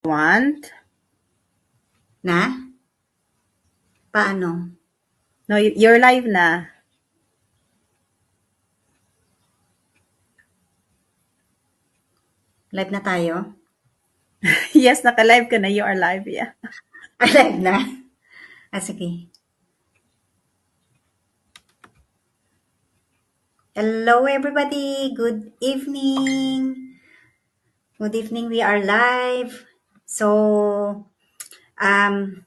Want? Na? Paano? No, you're live na. Live na tayo? Yes, naka-live ka na. You are live, yeah. Live na? Sige. Hello everybody! Good evening! Good evening, we are live. So, um,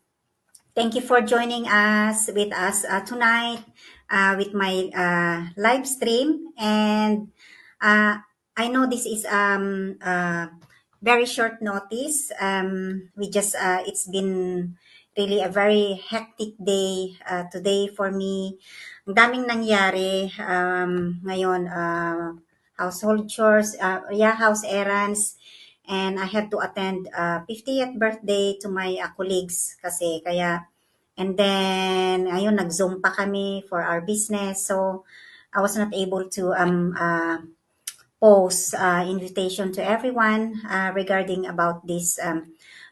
thank you for joining us tonight with my live stream. And I know this is very short notice. We just It's been really a very hectic day today for me. Ang daming nangyari ngayon. Household chores, house errands, and I had to attend 50th birthday to my colleagues kasi kaya. And then ayun, nag-Zoom pa kami for our business. So I was not able to post invitation to everyone regarding about this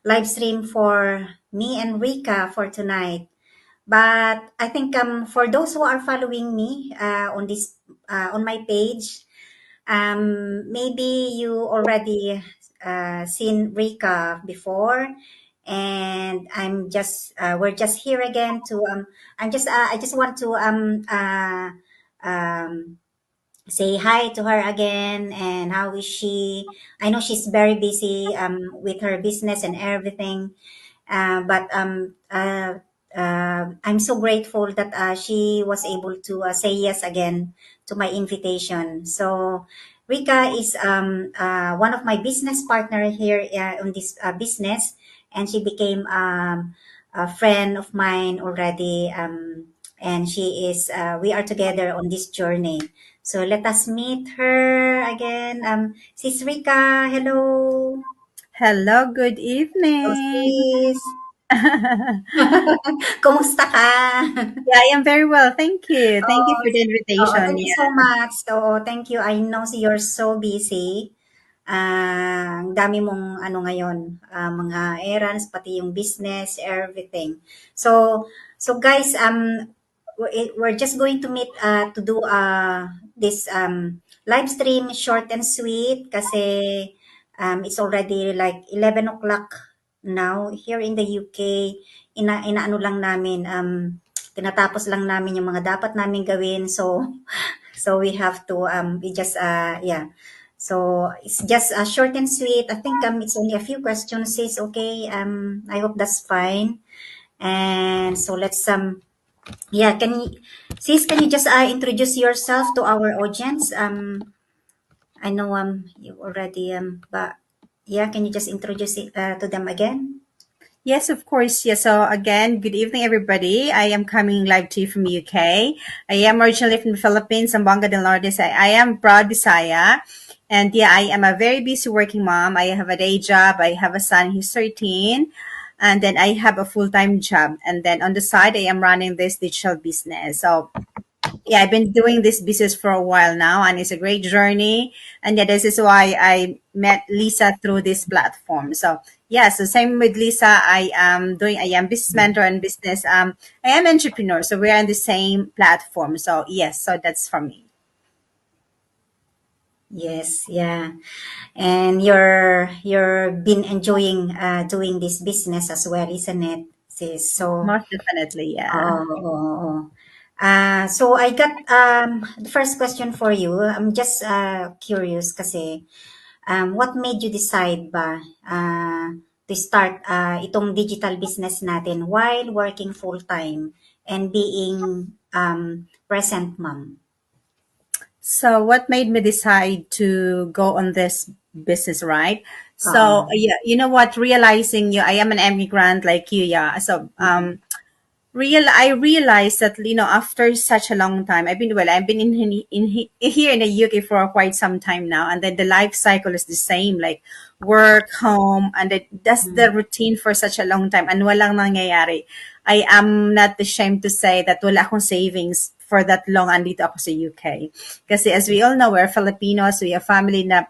live stream for me and Rika for tonight. But I think for those who are following me on my page, maybe you already seen Rika before, and we're just here again to I just want to um, say hi to her again. And how is she? I know she's very busy with her business and everything, but I'm so grateful that she was able to say yes again to my invitation. So Rika is one of my business partner here on this business, and she became a friend of mine already. And we are together on this journey. So let us meet her again. Sis Rika, hello. Hello, good Oh, evening. sis. Yeah, Kumusta ka? I am very well. Thank you. Thank you Oo, for the oo, invitation. thank you so Yeah. much. Oo, thank you. I know you're so busy. Ang dami mong ano ngayon, mga errands, pati yung business, everything. So, so guys, we're just going to meet to do this live stream short and sweet kasi it's already like 11 o'clock now here in the UK. Inaano lang namin, tinatapos lang namin yung mga dapat namin gawin. So we have to we just yeah. So it's just short and sweet. I think it's only a few questions, sis. Okay. I hope that's fine. And so let's yeah, can you just introduce yourself to our audience? I know you already but yeah, can you just introduce it to them again? Yes, of course. Yeah. So again, good evening, everybody. I am coming live to you from UK. I am originally from the Philippines, Zamboanga del Norte. I am proud Bisaya. And yeah, I am a very busy working mom. I have a day job. I have a son. He's 13. And then I have a full-time job. And then on the side, I am running this digital business. So yeah, I've been doing this business for a while now, and it's a great journey. And yeah, this is why I met Lisa through this platform. So yeah, so same with Lisa. I am business mentor and business. I am entrepreneur. So we're on the same platform. So yes, so that's for me. Yes, yeah. And you're been enjoying doing this business as well, isn't it? Sis? So, Most definitely, yeah. oo. So I got the first question for you. I'm just curious kasi what made you decide ba to start itong digital business natin while working full-time and being present mom? So what made me decide to go on this business, right? So Oo. yeah, you know what? Realizing I am an immigrant like you, yeah. So Mm. I realized that after such a long time I've been here in the UK for quite some time now, and then the life cycle is the same, like work, home, and that's the Mm. routine for such a long time, and walang nangyayari. I am not ashamed to say that wala akong savings for that long andito ako sa UK, kasi as we all know, we're Filipinos, we have family na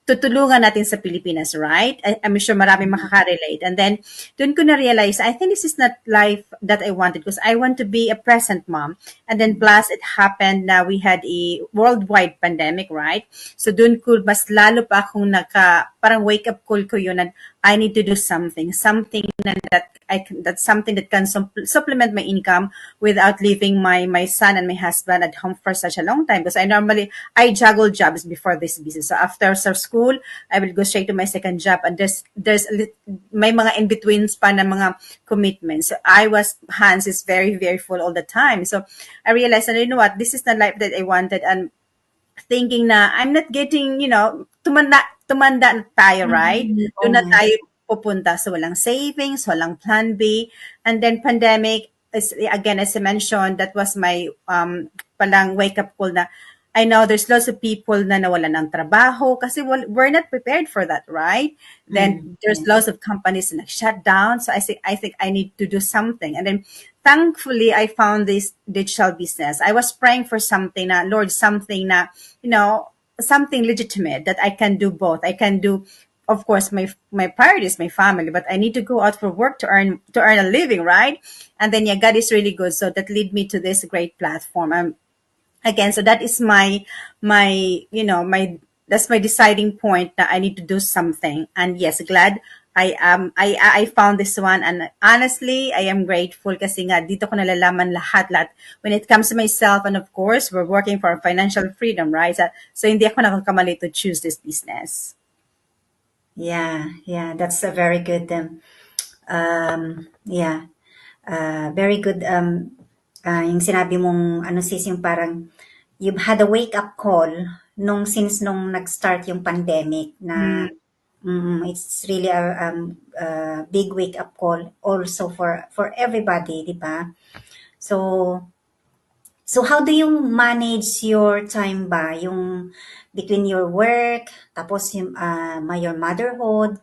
tutulungan natin sa Pilipinas, right? I'm sure marami makaka-relate. And then, dun ko na-realize, I think this is not life that I wanted because I want to be a present mom. And then plus, it happened na we had a worldwide pandemic, right? So dun ko, mas lalo pa akong parang wake-up call ko yun and I need to do something that's something that can supplement my income without leaving my son and my husband at home for such a long time. Because I juggle jobs before this business. So after school, I will go straight to my second job, and may mga in betweens pa na mga commitments. So hands is very very full all the time. So I realized that, you know what, this is the life that I wanted, and thinking na I'm not getting, tumanda na tayo, right? Doon na Oo. tayo pupunta. So walang savings, walang plan B. And then pandemic, again, as I mentioned, that was my palang wake-up call na I know there's lots of people na nawalan ng trabaho kasi we're not prepared for that, right? Then there's Yeah. lots of companies na shut down. So I think I need to do something. And then thankfully, I found this digital business. I was praying for something na, Lord, something na, something legitimate that I can do both. I can do, of course, my priority is my family, but I need to go out for work to earn a living, right? And then yeah, God is really good. So that led me to this great platform. Again, so that is that's my deciding point that I need to do something. And yes, glad I found this one, and honestly I am grateful kasi nga dito ko nalalaman lahat when it comes to myself, and of course we're working for financial freedom, right? So hindi ako nakakamali to choose this business. Yeah, that's a very good yeah. Very good yung sinabi mong ano sis, yung parang you've had a wake up call since nung nag-start yung pandemic na it's really a big wake up call also for everybody, di ba? So how do you manage your time ba? Yung between your work, tapos yung your motherhood,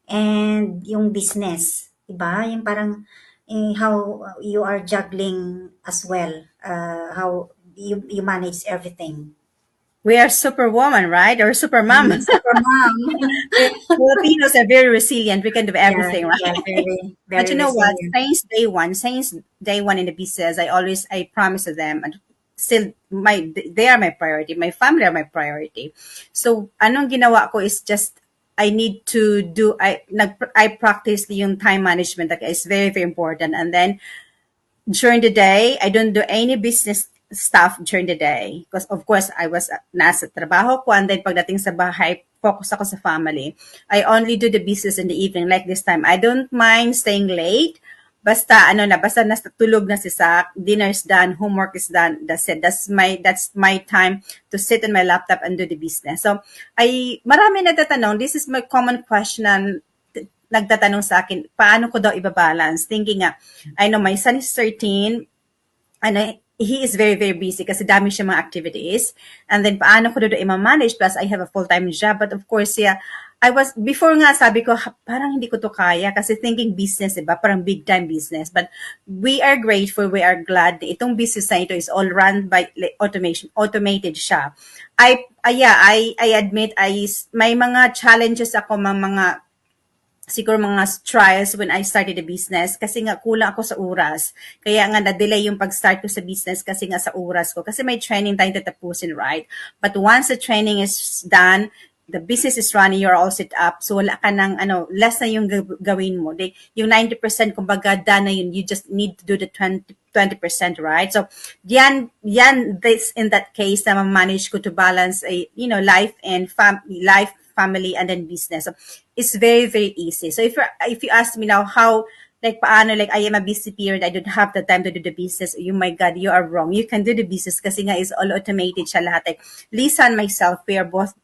and yung business, diba? Yung parang how you are juggling as well, how you manage everything. We are superwoman, right? Or supermom. Super mom. Filipinos are very resilient. We can do Yeah, everything, right? yeah, very, But very you know what? resilient. Since day one in the business, I promise to them, and still they are my priority. My family are my priority. So anong ginawa ko is just I need to do I practice yung time management. That is very very important. And then during the day, I don't do any business stuff during the day because of course I was nasa trabaho ko, and then pagdating sa bahay, focus ako sa family. I only do the business in the evening, like this time. I don't mind staying late. Basta nasa tulog na si Sak, dinner's done, homework is done, that's it. That's my time to sit on my laptop and do the business. So, marami nagtatanong, this is my common question, nagtatanong sa akin, paano ko daw ibabalance? Thinking nga, I know my son is 13, and he is very, very busy kasi dami siya mga activities. And then, paano ko daw i-manage? Plus, I have a full-time job. But of course, yeah, before nga sabi ko, parang hindi ko to kaya kasi thinking business, diba? Parang big time business. But we are grateful, we are glad na itong business na ito is all run by automated siya. I admit, may mga challenges ako, mga siguro mga trials when I started the business kasi nga kulang ako sa oras. Kaya nga na-delay yung pag-start ko sa business kasi nga sa oras ko. Kasi may training tayong tatapusin, right? But once the training is done, the business is running, you're all set up. So wala ka ng less na yung gawin mo. Yung 90% kumbaga done na yun, you just need to do the 20%, right? So this in that case na manage ko to balance life and family and then business. So it's very very easy. So if you ask me now how paano I am a busy period, I don't have the time to do the business. Oh my God, you are wrong. You can do the business kasi nga is all automated siya lahat. Lisa and myself, we are both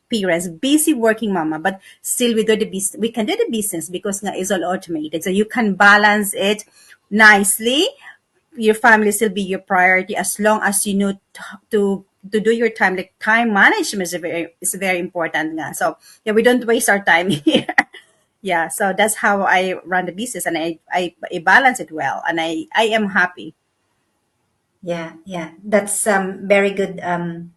parents, busy working mama, but still we can do the business because nga is all automated. So you can balance it nicely. Your family still be your priority as long as you know to do your time. Like time management is very important nga. So yeah, we don't waste our time here. Yeah, so that's how I run the business, and I balance it well, and I am happy. Yeah, that's very good um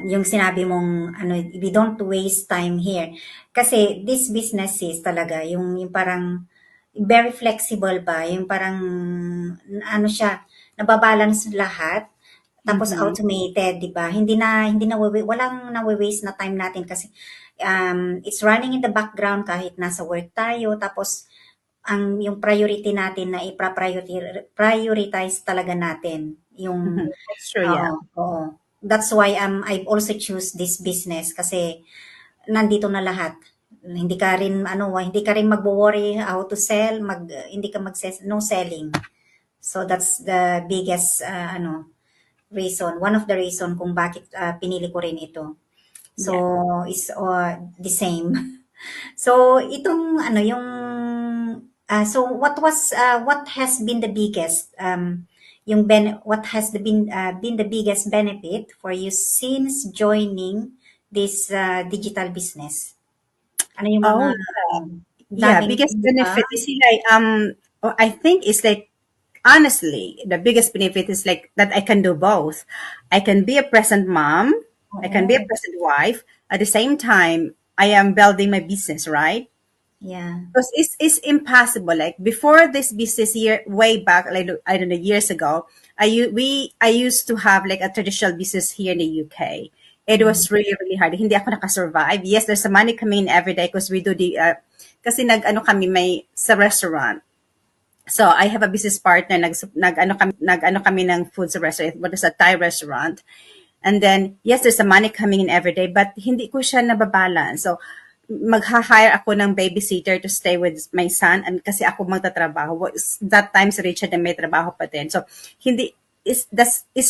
yung sinabi mong ano, we don't waste time here. Kasi this businesses talaga, yung parang very flexible ba, yung parang ano siya, nababalance lahat, tapos Mhm. automated, 'di ba? Hindi na walang nawe-waste na time natin kasi it's running in the background kahit nasa work tayo, tapos ang yung priority natin na prioritize talaga natin yung Mhm. That's true, oo, yeah. oo. That's why I've also choose this business kasi nandito na lahat. Hindi ka rin magwo-worry how to sell, hindi ka no selling. So that's the biggest reason, one of the reason kung bakit pinili ko rin ito. So Yeah. it's the same. So itong ano yung so what has been the biggest what has been the biggest benefit for you since joining this digital business? Ano yung mga Oh, yeah. daming Biggest di ba? benefit is like I think it's like honestly the biggest benefit is like that I can do both. I can be a present mom. I can be a Oo. present wife. At the same time, I am building my business, right? Yeah. Because it's impossible. Like before this business year, way back, like I don't know, years ago, I used to have like a traditional business here in the UK. It Mm. was really really hard. Hindi ako nakasurvive. Yes, there's some money coming in every day because we do the kasi nag-ano kami may sa restaurant. So I have a business partner nag-ano kami ng food sa restaurant. What is a Thai restaurant? And then, yes, there's a money coming in every day, but hindi ko siya nababalance. So, magha-hire ako ng babysitter to stay with my son and kasi ako magtatrabaho. That time si Richard na may trabaho pa din. So, hindi, is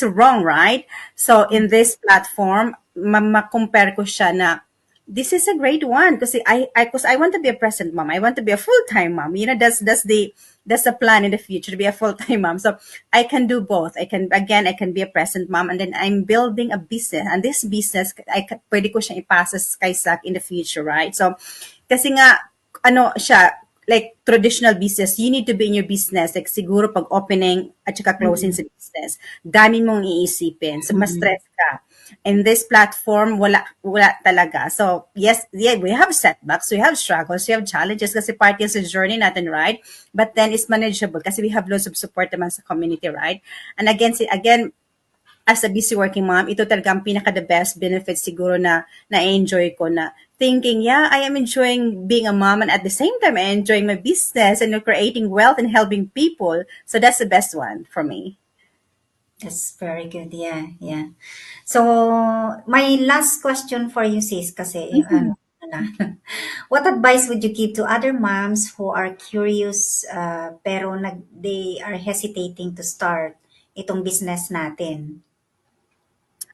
wrong, right? So, in this platform, ma-compare ko siya na this is a great one because cause I want to be a present mom. I want to be a full-time mom. You know, that's the plan in the future to be a full-time mom. So I can do both. I can be a present mom and then I'm building a business. And this business, pwede ko siyang ipasa kay Zach in the future, right? So, kasi nga, ano siya, like traditional business, you need to be in your business. Like siguro pag opening at saka closing Mm. sa business, dami mong iisipin. So, mas Mm. stress ka. In this platform, wala talaga. So, yes, yeah, we have setbacks, we have struggles, we have challenges kasi part yan sa journey natin, right? But then it's manageable kasi we have lots of support naman sa community, right? And again, as a busy working mom, ito talaga ang pinaka the best benefit siguro na na-enjoy ko na thinking, yeah, I am enjoying being a mom and at the same time, I enjoying my business and creating wealth and helping people. So that's the best one for me. That's very good. Yeah, yeah. So, my last question for you, sis, kasi ano na. What advice would you give to other moms who are curious pero they are hesitating to start itong business natin?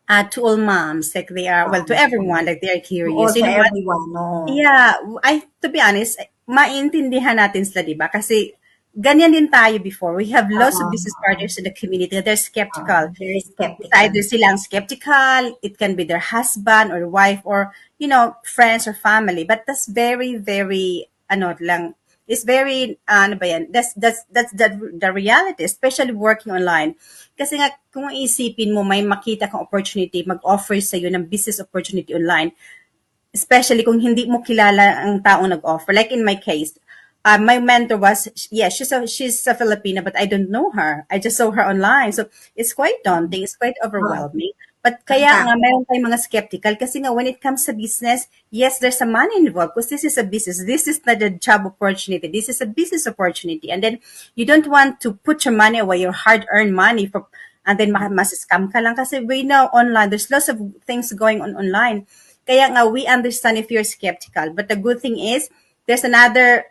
To all moms, like they are, well, to everyone, like they are curious. You Also know what? everyone, no. Yeah, to be honest, maintindihan natin sila, di ba? Kasi ganyan din tayo before. We have lots of business partners in the community. They're skeptical. Very It's skeptical. either silang skeptical, it can be their husband or wife or, you know, friends or family. But that's very, very, ano lang, it's very, ano ba yan? That's the reality, especially working online. Kasi nga, kung isipin mo, may makita kang opportunity, mag-offer sa'yo ng business opportunity online, especially kung hindi mo kilala ang taong nag-offer. Like in my case, my mentor was, yeah, she's a Filipina, but I don't know her. I just saw her online. So it's quite daunting. It's quite Oo, overwhelming. But kaya nga, nakatakot. mayroon tayong mga skeptical kasi nga when it comes to business, yes, there's a money involved because this is a business. This is not a job opportunity. This is a business opportunity. And then you don't want to put your money away, your hard-earned money for, and then mas-scam ka lang kasi we know online, there's lots of things going on online. Kaya nga, we understand if you're skeptical. But the good thing is, there's another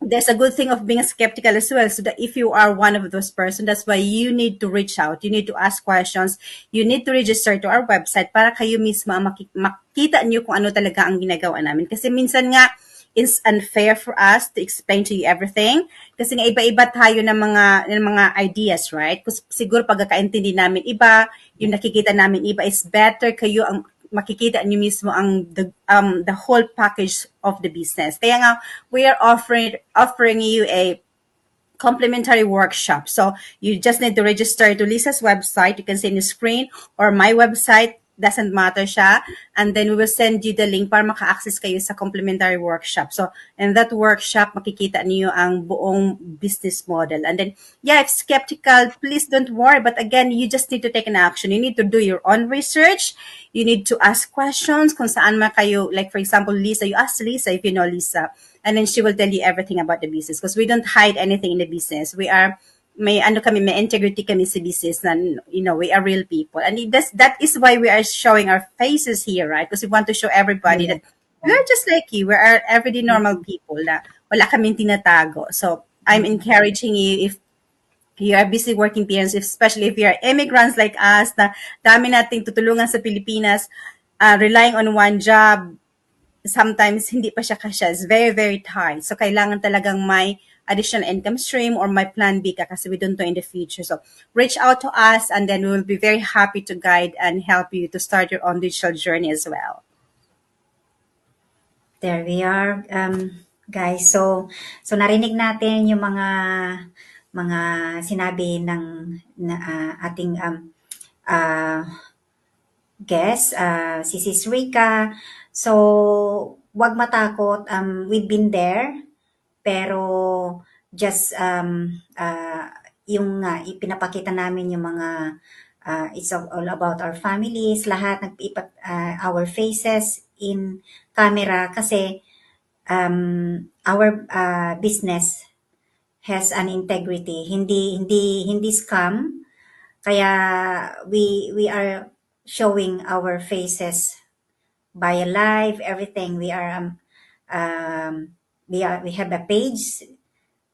there's a good thing of being skeptical as well. So that if you are one of those person, that's why you need to reach out. You need to ask questions. You need to register to our website para kayo mismo ang makita niyo kung ano talaga ang ginagawa namin. Kasi minsan nga, it's unfair for us to explain to you everything. Kasi nga iba-iba tayo ng mga ideas, right? Kasi siguro pagkakaintindi namin iba, yung nakikita namin iba is better kayo ang makikita niyo mismo ang the whole package of the business. Kaya nga we are offering you a complimentary workshop. So you just need to register to Lisa's website. You can see in the screen or my website. doesn't matter siya. And then we will send you the link para maka-access kayo sa complimentary workshop. So, in that workshop, makikita niyo ang buong business model. And then, yeah, if skeptical, please don't worry. But again, you just need to take an action. You need to do your own research. You need to ask questions kung saan man kayo, like for example, Lisa, you ask Lisa if you know Lisa. And then she will tell you everything about the business because we don't hide anything in the business. We are may ano kami, may integrity kami sa business na, we are real people. And that is why we are showing our faces here, right? Because we want to show everybody that we're just like you. We're everyday normal people na wala kaming tinatago. So, I'm encouraging you if you are busy working parents, especially if you are immigrants like us, na dami nating tutulungan sa Pilipinas, relying on one job, sometimes hindi pa siya kasya. It's very, very tight. So, kailangan talagang may additional income stream or may plan B ka kasi we don't know in the future. So, reach out to us and then we will be very happy to guide and help you to start your own digital journey as well. There we are, guys. So narinig natin yung mga sinabi ng ating guest, si Sis Rika. So, wag matakot. We've been there, pero just yung ipinapakita namin yung mga it's all about our families, lahat our faces in camera kasi our business has an integrity, hindi scam. Kaya we are showing our faces by live, everything. We have a page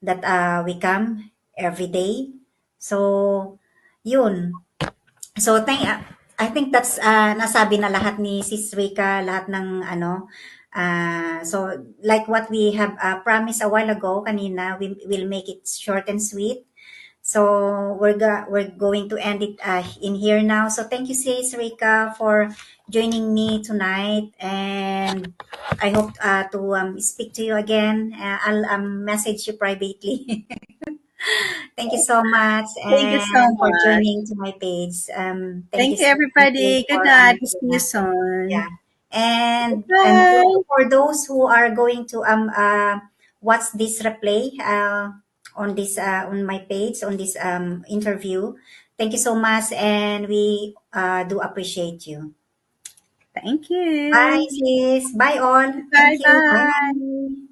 that we come every day. So yun. So I think that's nasabi na lahat ni Sis Rika, lahat ng so like what we have promised a while ago kanina, we will make it short and sweet. So we're going to end it in here now. So thank you, Sis Rika, for joining me tonight, and I hope to speak to you again. I'll message you privately. Thank you so much, Thank you so and for much. joining to my page. Thank you, So everybody. Good for night. See you soon. yeah, and Bye. also for those who are going to watch this replay on this on my page on this interview, thank you so much, and we do appreciate you. Thank you. Bye, sis. Bye all. Bye Thank you. bye. Bye.